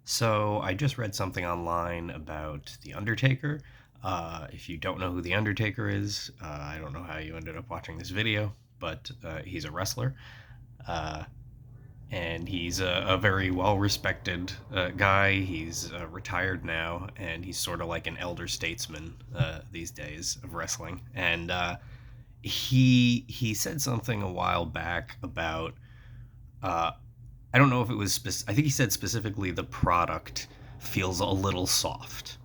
So I just read something online about The Undertaker. If you don't know who The Undertaker is, I don't know how you ended up watching this video, but he's a wrestler. Uh, and he's a very well respected guy. He's retired now, and he's sort of like an elder statesman these days of wrestling. And he said something a while back about uh, I don't know if it was. I think he said specifically the product feels a little soft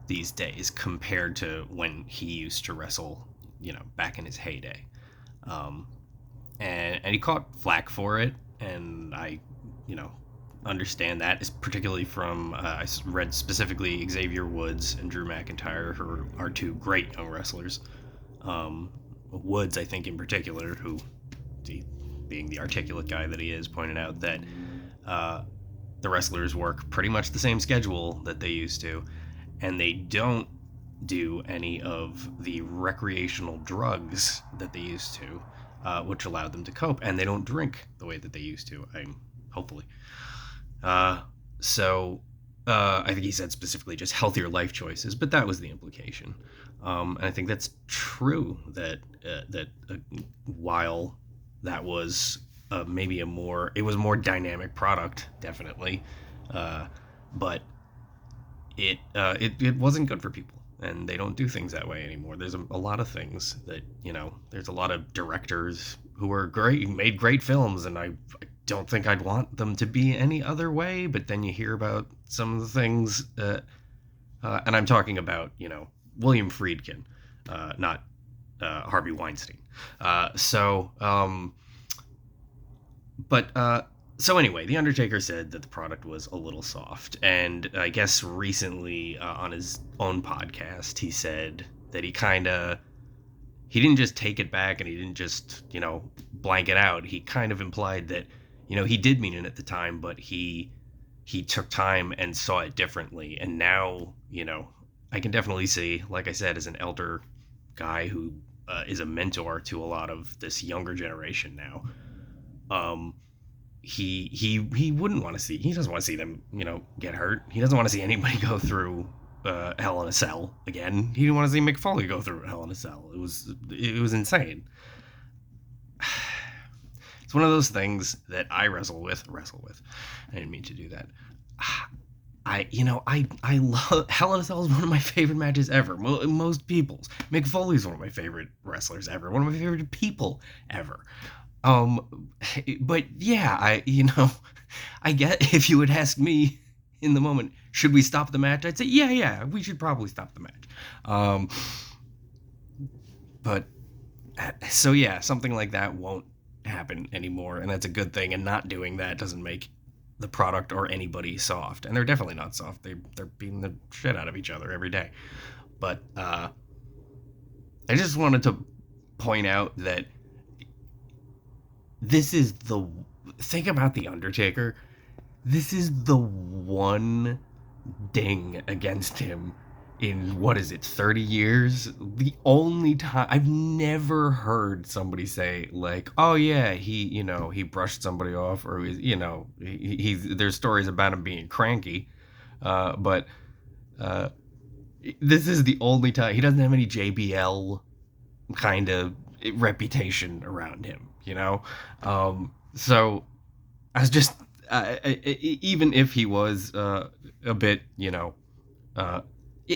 these days compared to when he used to wrestle, back in his heyday. Um, and he caught flack for it, and I, you know, understand that, is particularly from I read specifically Xavier Woods and Drew McIntyre, who are two great young wrestlers. Woods, I think, in particular, who, being the articulate guy that he is, pointed out that uh, the wrestlers work pretty much the same schedule that they used to, and they don't do any of the recreational drugs that they used to, which allowed them to cope, and they don't drink the way that they used to. Hopefully. Uh, so I think he said specifically just healthier life choices, but that was the implication. And I think that's true that while that was maybe it was a more dynamic product, definitely, uh, but it wasn't good for people, and they don't do things that way anymore. There's a lot of things that, there's a lot of directors who are great, who made great films, and I don't think I'd want them to be any other way. But then you hear about some of the things, and I'm talking about, William Friedkin, not Harvey Weinstein. So but so anyway, the Undertaker said that the product was a little soft, and I guess recently, on his own podcast, he said that he didn't just take it back, and he didn't just, blank it out. He kind of implied that, he did mean it at the time, but he took time and saw it differently. And now, I can definitely see, like I said, as an elder guy who is a mentor to a lot of this younger generation now. um he wouldn't want to see, he doesn't want to see them, get hurt. He doesn't want to see anybody go through Hell in a Cell again. He didn't want to see Mick Foley go through Hell in a Cell. It was insane. It's one of those things that I wrestle with. I didn't mean to do that. I love Hell in a Cell is one of my favorite matches ever. Most people's. Mick Foley's one of my favorite wrestlers ever. One of my favorite people ever. But yeah, I get, if you would ask me in the moment, should we stop the match? I'd say, yeah, we should probably stop the match. But so yeah, something like that won't happen anymore, and that's a good thing. And not doing that doesn't make the product or anybody soft, and they're definitely not soft. They're beating the shit out of each other every day. But I just wanted to point out that this is the think about the Undertaker. This is the one ding against him in, what is it, 30 years? The only time I've never heard somebody say, like, oh yeah, he brushed somebody off, or there's stories about him being cranky, but uh, this is the only time he doesn't have any JBL kind of reputation around him, so I was just, even if he was a bit, uh,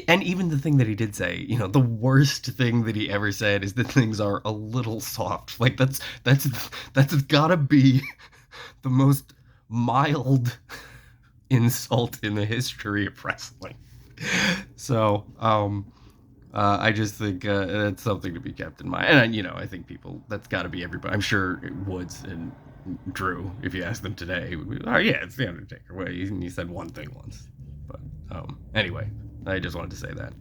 and even the thing that he did say, the worst thing that he ever said is that things are a little soft. Like, that's gotta be the most mild insult in the history of wrestling. So, I just think that's something to be kept in mind. And, I think people, that's got to be everybody. I'm sure Woods and Drew, if you ask them today, would be, oh, yeah, it's The Undertaker. Well, he said one thing once. But anyway, I just wanted to say that.